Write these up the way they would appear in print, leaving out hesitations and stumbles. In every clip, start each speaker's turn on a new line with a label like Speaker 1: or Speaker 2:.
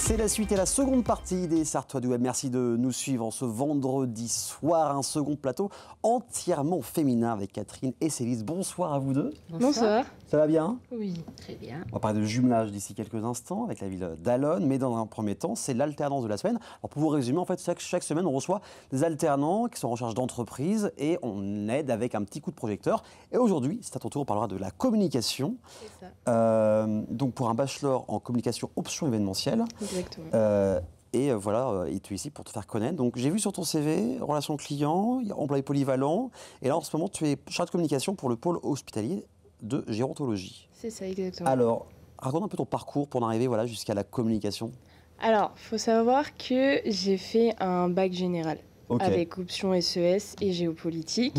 Speaker 1: C'est la suite et la seconde partie des Sartois du Web. Merci de nous suivre en ce vendredi soir, un second plateau entièrement féminin avec Catherine et Célise. Bonsoir à vous deux.
Speaker 2: Bonsoir.
Speaker 1: Ça va bien?
Speaker 2: Oui, très bien.
Speaker 1: On va parler de jumelage d'ici quelques instants avec la ville d'Allonne, mais dans un premier temps, c'est l'alternance de la semaine. Alors pour vous résumer, en fait, chaque semaine, on reçoit des alternants qui sont en recherche d'entreprise et on aide avec un petit coup de projecteur. Et aujourd'hui, c'est à ton tour, on parlera de la communication.
Speaker 2: C'est ça.
Speaker 1: Donc pour un bachelor en communication option événementielle.
Speaker 2: Exactement.
Speaker 1: Et tu es ici pour te faire connaître. Donc j'ai vu sur ton CV, relations clients, employé polyvalent. Et là, en ce moment, tu es chargé de communication pour le pôle hospitalier de gérontologie.
Speaker 2: C'est ça, exactement.
Speaker 1: Alors, raconte un peu ton parcours pour en arriver jusqu'à la communication.
Speaker 2: Alors, il faut savoir que j'ai fait un bac général.
Speaker 1: Ok.
Speaker 2: Avec option SES et géopolitique.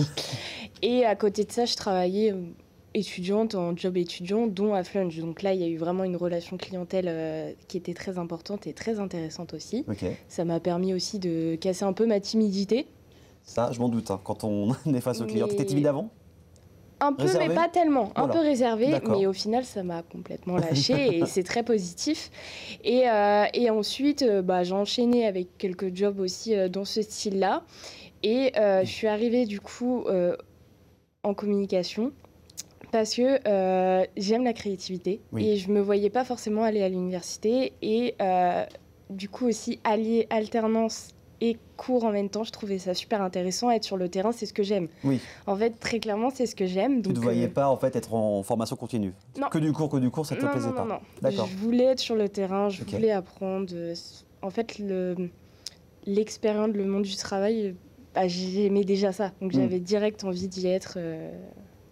Speaker 2: Et à côté de ça, je travaillais étudiante en job étudiant, dont à Flunch. Donc là, il y a eu vraiment une relation clientèle qui était très importante et très intéressante aussi.
Speaker 1: Ok.
Speaker 2: Ça m'a permis aussi de casser un peu ma timidité.
Speaker 1: Ça, je m'en doute, hein, quand on est face aux clients.
Speaker 2: Mais-
Speaker 1: T'étais timide avant?
Speaker 2: Un peu,
Speaker 1: Réservé?
Speaker 2: mais pas tellement. Un
Speaker 1: Voilà.
Speaker 2: peu réservé,
Speaker 1: D'accord.
Speaker 2: mais au final, ça m'a complètement lâché et c'est très positif. Et ensuite, j'ai enchaîné avec quelques jobs aussi dans ce style-là. Et je suis arrivée du coup en communication parce que j'aime la créativité
Speaker 1: Oui.
Speaker 2: et je me voyais pas forcément aller à l'université. Et du coup aussi, allier alternance et cours en même temps, je trouvais ça super intéressant. Être sur le terrain, c'est ce que j'aime.
Speaker 1: Oui.
Speaker 2: En fait, très clairement, c'est ce que j'aime.
Speaker 1: Tu ne te voyais pas en fait être en formation continue?
Speaker 2: Non.
Speaker 1: Que du cours, ça te plaisait pas?
Speaker 2: Non.
Speaker 1: D'accord.
Speaker 2: Je voulais être sur le terrain, je
Speaker 1: Ok.
Speaker 2: voulais apprendre. En fait, l'expérience, le monde du travail, j'aimais déjà ça. Donc j'avais direct envie d'y être.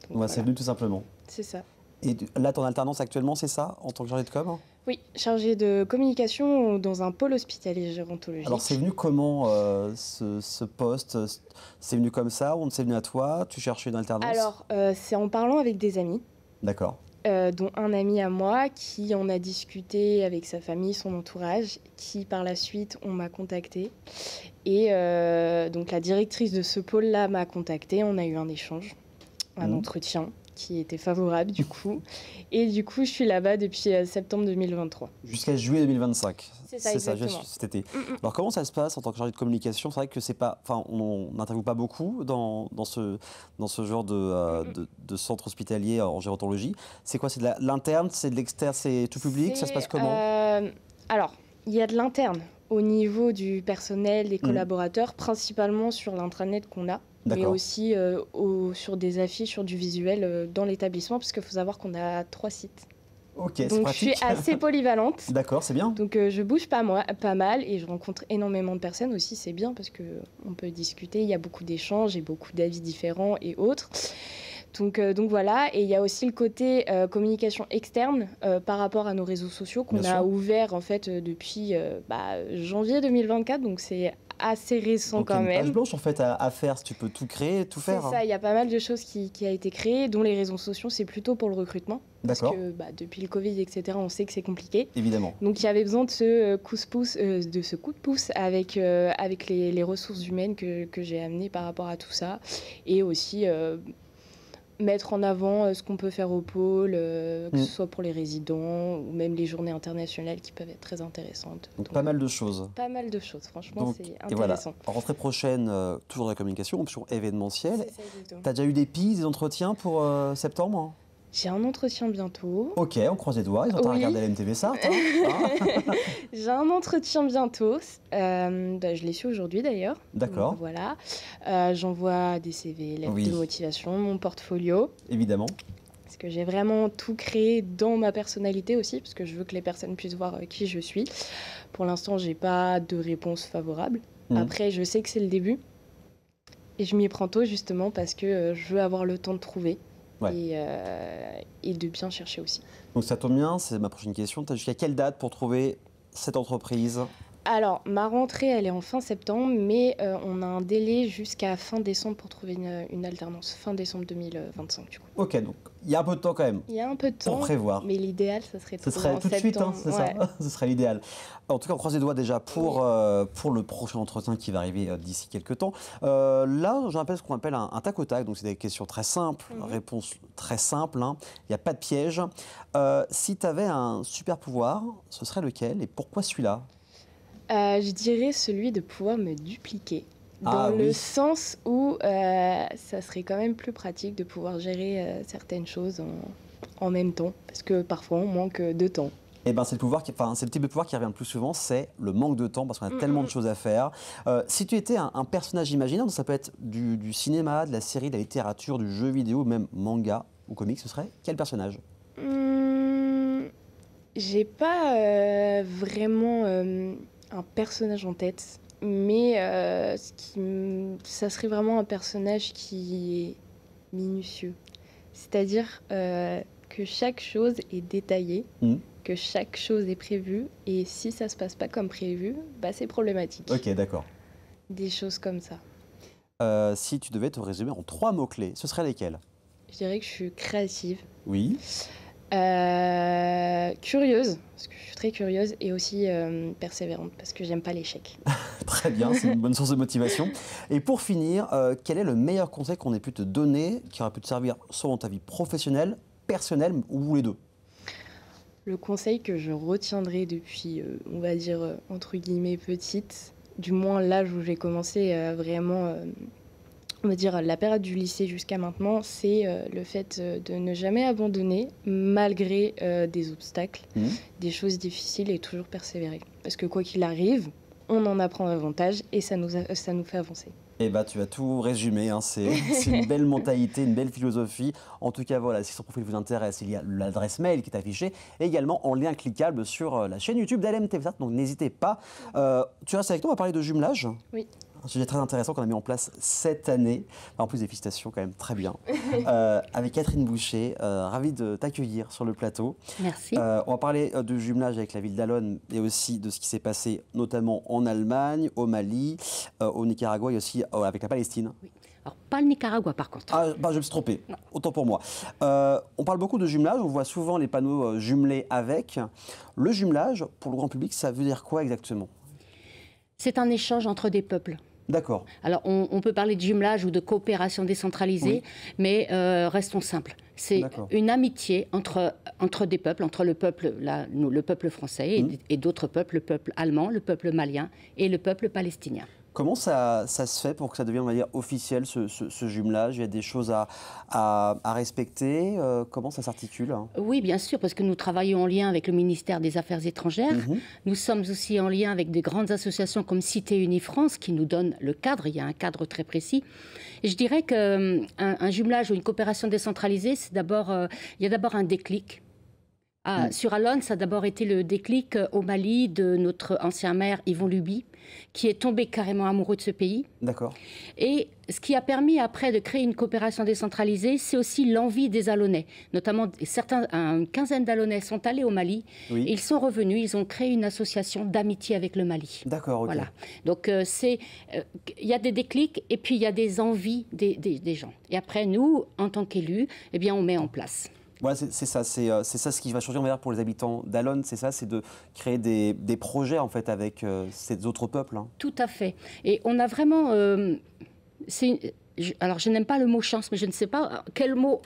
Speaker 2: Donc,
Speaker 1: Ouais, c'est venu tout simplement.
Speaker 2: C'est ça.
Speaker 1: Et là, ton alternance actuellement, c'est ça, en tant que chargé de com?
Speaker 2: Oui, chargée de communication dans un pôle hospitalier gérontologique.
Speaker 1: Alors, c'est venu comment ce poste? C'est venu comme ça? C'est venu à toi? Tu cherchais une alternance?
Speaker 2: Alors, c'est en parlant avec des amis.
Speaker 1: D'accord.
Speaker 2: Dont un ami à moi qui en a discuté avec sa famille, son entourage, qui par la suite on m'a contactée. Et donc la directrice de ce pôle-là m'a contactée, on a eu un échange, un entretien qui était favorable du coup. Et du coup je suis là-bas depuis septembre 2023.
Speaker 1: Jusqu'à juillet 2025.
Speaker 2: C'est ça, exactement.
Speaker 1: Cet été. Alors comment ça se passe en tant que chargé de communication? C'est vrai que c'est pas, on n'interviewe pas beaucoup dans ce genre de centre hospitalier en gérontologie. C'est quoi? C'est de l'interne, c'est de l'externe, c'est tout public? Ça se passe comment?
Speaker 2: Alors, il y a de l'interne au niveau du personnel, des collaborateurs, principalement sur l'intranet qu'on a. Mais
Speaker 1: D'accord.
Speaker 2: aussi sur des affiches, sur du visuel dans l'établissement, parce qu'il faut savoir qu'on a 3 sites.
Speaker 1: Ok, c'est
Speaker 2: Donc je
Speaker 1: pratique.
Speaker 2: suis assez polyvalente.
Speaker 1: D'accord, c'est bien.
Speaker 2: Donc je bouge pas mal et je rencontre énormément de personnes aussi, c'est bien parce qu'on peut discuter, il y a beaucoup d'échanges et beaucoup d'avis différents et autres. Donc voilà, et il y a aussi le côté communication externe par rapport à nos réseaux sociaux qu'on
Speaker 1: Bien
Speaker 2: a
Speaker 1: sûr.
Speaker 2: ouvert en fait depuis janvier 2024, donc c'est assez récent
Speaker 1: Donc, il y
Speaker 2: quand
Speaker 1: a une page
Speaker 2: même.
Speaker 1: blanche en fait à faire, si tu peux tout créer, tout faire.
Speaker 2: C'est ça, il y a pas mal de choses qui a été créées, dont les réseaux sociaux, c'est plutôt pour le recrutement.
Speaker 1: D'accord.
Speaker 2: Parce que depuis le Covid, etc., on sait que c'est compliqué.
Speaker 1: Évidemment.
Speaker 2: Donc il y avait besoin de ce coup de pouce avec les ressources humaines que j'ai amenées par rapport à tout ça. Et aussi mettre en avant ce qu'on peut faire au pôle, que ce soit pour les résidents ou même les journées internationales qui peuvent être très intéressantes.
Speaker 1: Donc pas mal de choses.
Speaker 2: Pas mal de choses, franchement,
Speaker 1: Donc,
Speaker 2: c'est
Speaker 1: et voilà,
Speaker 2: intéressant.
Speaker 1: rentrée prochaine, toujours dans la communication, option événementielle.
Speaker 2: C'est ça, exactement.
Speaker 1: T'as déjà eu des pistes, des entretiens pour septembre?
Speaker 2: J'ai un entretien bientôt.
Speaker 1: Ok, on croise les doigts, ils ont à
Speaker 2: Oui.
Speaker 1: regarder la MTV Sarthe. Hein.
Speaker 2: J'ai un entretien bientôt. Je l'ai su aujourd'hui d'ailleurs.
Speaker 1: D'accord.
Speaker 2: Donc, voilà. J'envoie des CV, lettres
Speaker 1: Oui.
Speaker 2: de motivation, mon portfolio.
Speaker 1: Évidemment.
Speaker 2: Parce que j'ai vraiment tout créé dans ma personnalité aussi, parce que je veux que les personnes puissent voir qui je suis. Pour l'instant, j'ai pas de réponse favorable. Après, je sais que c'est le début. Et je m'y prends tôt justement parce que je veux avoir le temps de trouver.
Speaker 1: Ouais.
Speaker 2: Et de bien chercher aussi.
Speaker 1: Donc ça tombe bien, c'est ma prochaine question. T'as jusqu'à quelle date pour trouver cette entreprise?
Speaker 2: Alors, ma rentrée, elle est en fin septembre, mais on a un délai jusqu'à fin décembre pour trouver une alternance. Fin décembre 2025, du coup.
Speaker 1: Ok, donc il y a un peu de temps quand même
Speaker 2: Il y a un peu de temps
Speaker 1: pour prévoir.
Speaker 2: mais l'idéal, ça serait de
Speaker 1: Ce
Speaker 2: trouver
Speaker 1: serait
Speaker 2: en
Speaker 1: tout de suite, hein,
Speaker 2: septembre.
Speaker 1: c'est
Speaker 2: Ouais.
Speaker 1: ça? Ce serait l'idéal. En tout cas, on croise les doigts déjà pour le prochain entretien qui va arriver d'ici quelques temps. Là, je rappelle ce qu'on appelle un tac au tac. Donc, c'est des questions très simples, réponses très simples. Hein. Il n'y a pas de piège. Si tu avais un super pouvoir, ce serait lequel et pourquoi celui-là?
Speaker 2: Je dirais celui de pouvoir me dupliquer.
Speaker 1: Ah
Speaker 2: Dans le
Speaker 1: oui.
Speaker 2: sens où ça serait quand même plus pratique de pouvoir gérer certaines choses en même temps. Parce que parfois, on manque de temps.
Speaker 1: Eh ben, c'est le pouvoir c'est le type de pouvoir qui revient le plus souvent, c'est le manque de temps parce qu'on a tellement de choses à faire. Si tu étais un personnage imaginaire, donc ça peut être du cinéma, de la série, de la littérature, du jeu vidéo, même manga ou comics, ce serait quel personnage?
Speaker 2: J'ai pas vraiment un personnage en tête, mais ça serait vraiment un personnage qui est minutieux. C'est-à-dire que chaque chose est détaillée,
Speaker 1: Mhm.
Speaker 2: que chaque chose est prévue, et si ça se passe pas comme prévu, bah, c'est problématique.
Speaker 1: Ok, d'accord.
Speaker 2: Des choses comme ça.
Speaker 1: Si tu devais te résumer en 3 mots-clés, ce seraient lesquels?
Speaker 2: Je dirais que je suis créative,
Speaker 1: Oui.
Speaker 2: curieuse, parce que je suis très curieuse, et aussi persévérante, parce que j'aime pas l'échec.
Speaker 1: Très bien, c'est une bonne source de motivation. Et pour finir, quel est le meilleur conseil qu'on ait pu te donner, qui aurait pu te servir soit dans ta vie professionnelle, personnelle ou les deux?
Speaker 2: Le conseil que je retiendrai depuis, on va dire, entre guillemets, petite, du moins l'âge où j'ai commencé vraiment, on va dire, la période du lycée jusqu'à maintenant, c'est le fait de ne jamais abandonner malgré des obstacles,
Speaker 1: Mhm.
Speaker 2: des choses difficiles et toujours persévérer. Parce que quoi qu'il arrive, on en apprend davantage et ça nous fait avancer.
Speaker 1: Eh ben, tu as tout résumé, hein. C'est une belle mentalité, une belle philosophie. En tout cas, voilà, si son profil vous intéresse, il y a l'adresse mail qui est affichée, et également en lien cliquable sur la chaîne YouTube d'LMTV. Donc n'hésitez pas. Tu restes avec nous, on va parler de jumelage.
Speaker 2: Oui.
Speaker 1: Un sujet très intéressant qu'on a mis en place cette année. En plus des félicitations, quand même très bien. Avec Catherine Boucher, ravie de t'accueillir sur le plateau.
Speaker 3: Merci.
Speaker 1: On va parler de jumelage avec la ville d'Alonne et aussi de ce qui s'est passé notamment en Allemagne, au Mali, au Nicaragua et aussi avec la Palestine.
Speaker 3: Oui. Alors, pas le Nicaragua, par contre.
Speaker 1: Ah, bah, je me suis trompé, autant pour moi. On parle beaucoup de jumelage, on voit souvent les panneaux jumelés avec. Le jumelage, pour le grand public, ça veut dire quoi exactement?
Speaker 3: C'est un échange entre des peuples.
Speaker 1: D'accord.
Speaker 3: Alors, on peut parler de jumelage ou de coopération décentralisée, mais restons simples. C'est une amitié entre des peuples, entre le peuple, le peuple français et d'autres peuples, le peuple allemand, le peuple malien et le peuple palestinien.
Speaker 1: Comment ça se fait pour que ça devienne, on va dire, officiel, ce jumelage? Il y a des choses à respecter. Comment ça s'articule?
Speaker 3: Oui, bien sûr, parce que nous travaillons en lien avec le ministère des Affaires étrangères. Nous sommes aussi en lien avec des grandes associations comme Cité Unie France qui nous donnent le cadre. Il y a un cadre très précis. Et je dirais qu'un jumelage ou une coopération décentralisée, il y a d'abord un déclic. Sur Alonne, ça a d'abord été le déclic au Mali de notre ancien maire Yvon Luby, qui est tombé carrément amoureux de ce pays.
Speaker 1: D'accord.
Speaker 3: Et ce qui a permis après de créer une coopération décentralisée, c'est aussi l'envie des Alonnais. Notamment, une quinzaine d'Alonnais sont allés au Mali.
Speaker 1: Oui.
Speaker 3: Et ils sont revenus, ils ont créé une association d'amitié avec le Mali.
Speaker 1: D'accord, ok.
Speaker 3: Voilà. Donc, il y a des déclics et puis il y a des envies des gens. Et après, nous, en tant qu'élus, eh bien, on met en place.
Speaker 1: Voilà, c'est ça ce qui va changer, on va dire, pour les habitants d'Alonne, c'est ça, c'est de créer des projets en fait avec ces autres peuples.
Speaker 3: Tout à fait. Et on a vraiment, alors je n'aime pas le mot chance, mais je ne sais pas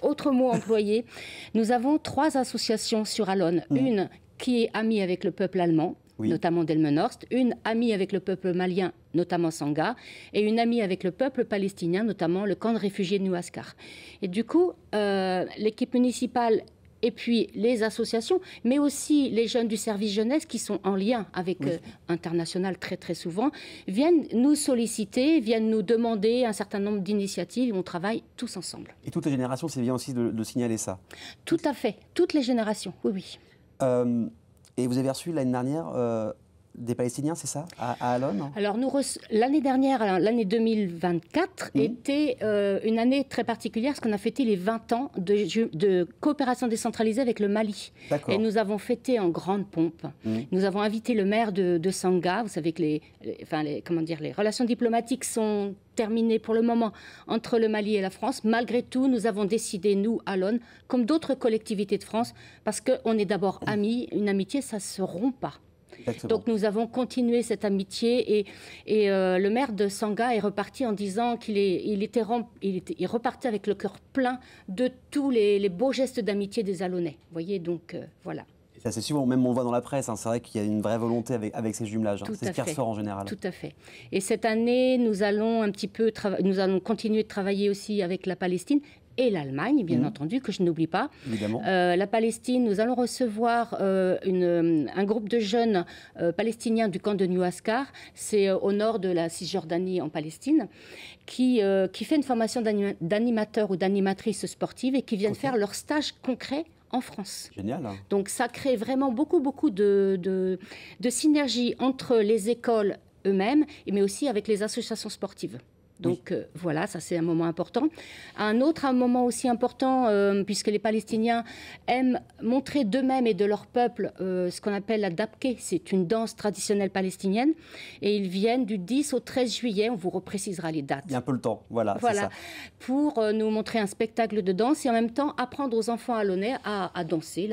Speaker 3: autre mot employer. Nous avons 3 associations sur Alonne, une qui est amie avec le peuple allemand, notamment Delmenhorst, une amie avec le peuple malien, notamment Sangha, et une amie avec le peuple palestinien, notamment le camp de réfugiés de Nouaskar. Et du coup, l'équipe municipale et puis les associations, mais aussi les jeunes du service jeunesse qui sont en lien avec International très très souvent, viennent nous solliciter, viennent nous demander un certain nombre d'initiatives et on travaille tous ensemble.
Speaker 1: Et toutes les générations, c'est bien aussi de signaler ça.
Speaker 3: Tout à fait, toutes les générations, oui, oui.
Speaker 1: Et vous avez reçu l'année dernière des Palestiniens, c'est ça, à Alonne?
Speaker 3: Alors, l'année dernière, l'année 2024, était une année très particulière parce qu'on a fêté les 20 ans de coopération décentralisée avec le Mali. Et nous avons fêté en grande pompe. Nous avons invité le maire de Sanga. Vous savez que les relations diplomatiques sont terminées pour le moment entre le Mali et la France. Malgré tout, nous avons décidé, nous, Alonne, comme d'autres collectivités de France, parce qu'on est d'abord amis, une amitié, ça ne se rompt pas. Exactement. Donc nous avons continué cette amitié et le maire de Sanga est reparti en disant qu'il repartait avec le cœur plein de tous les beaux gestes d'amitié des Alonnais. Vous voyez, donc voilà.
Speaker 1: Ça, c'est souvent, même on le voit dans la presse, hein, c'est vrai qu'il y a une vraie volonté avec ces jumelages. Hein, c'est ce qui ressort en général.
Speaker 3: Tout à fait. Et cette année, nous allons continuer de travailler aussi avec la Palestine et l'Allemagne, bien entendu, que je n'oublie pas.
Speaker 1: Évidemment.
Speaker 3: La Palestine, nous allons recevoir un groupe de jeunes palestiniens du camp de New Ascar, c'est au nord de la Cisjordanie en Palestine, qui fait une formation d'animateur ou d'animatrice sportive et qui viennent faire leur stage concret en France.
Speaker 1: Génial.
Speaker 3: Donc ça crée vraiment beaucoup de synergie entre les écoles eux-mêmes, mais aussi avec les associations sportives. Donc voilà, ça c'est un moment important. Un moment aussi important, puisque les Palestiniens aiment montrer d'eux-mêmes et de leur peuple ce qu'on appelle la dabke, c'est une danse traditionnelle palestinienne, et ils viennent du 10 au 13 juillet, on vous reprécisera les dates.
Speaker 1: Il y a un peu le temps, voilà.
Speaker 3: Voilà, pour nous montrer un spectacle de danse et en même temps apprendre aux enfants alonnais à danser,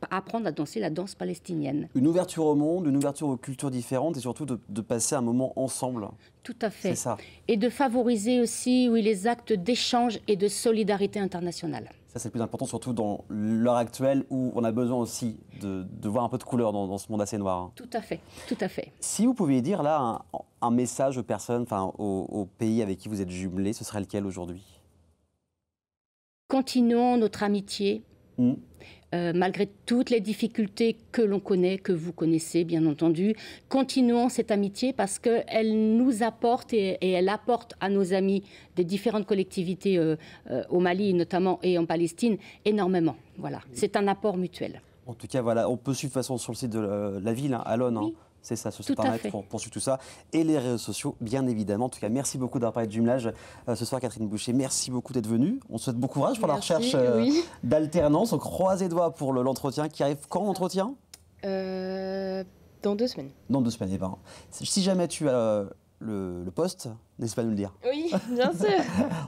Speaker 3: apprendre à danser la danse palestinienne.
Speaker 1: Une ouverture au monde, une ouverture aux cultures différentes et surtout de passer un moment ensemble.
Speaker 3: Tout à fait.
Speaker 1: C'est ça.
Speaker 3: Et de favoriser aussi les actes d'échange et de solidarité internationale.
Speaker 1: Ça, c'est le plus important, surtout dans l'heure actuelle où on a besoin aussi de voir un peu de couleur dans ce monde assez noir. Hein.
Speaker 3: Tout à fait, tout à fait.
Speaker 1: Si vous pouviez dire là un message aux personnes, aux pays avec qui vous êtes jumelés, ce serait lequel aujourd'hui?
Speaker 3: Continuons notre amitié. Malgré toutes les difficultés que l'on connaît, que vous connaissez bien entendu, continuons cette amitié parce qu'elle nous apporte et elle apporte à nos amis des différentes collectivités au Mali notamment et en Palestine énormément. Voilà, c'est un apport mutuel.
Speaker 1: En tout cas, voilà, on peut suivre de toute façon sur le site de la ville, hein, Alonne.
Speaker 3: Oui.
Speaker 1: Hein. C'est ça, sur Internet, pour suivre tout ça. Et les réseaux sociaux, bien évidemment. En tout cas, merci beaucoup d'avoir parlé de jumelage ce soir, Catherine Boucher. Merci beaucoup d'être venue. On souhaite bon courage pour la recherche d'alternance. On croise les doigts pour l'entretien qui arrive. Quand l'entretien?
Speaker 2: Dans 2 semaines.
Speaker 1: Dans 2 semaines. Eh ben, si jamais tu as le poste, n'hésite pas à nous le dire.
Speaker 2: Oui, bien sûr.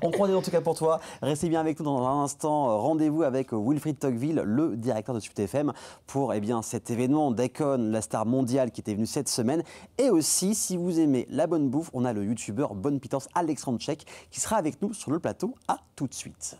Speaker 1: On croit en tout cas pour toi. Restez bien avec nous dans un instant. Rendez-vous avec Wilfried Tocqueville, le directeur de Sud FM, pour cet événement d'Akon, la star mondiale qui était venue cette semaine. Et aussi, si vous aimez la bonne bouffe, on a le youtubeur Bonne Pitance Alexandre Tchèque qui sera avec nous sur le plateau. À tout de suite.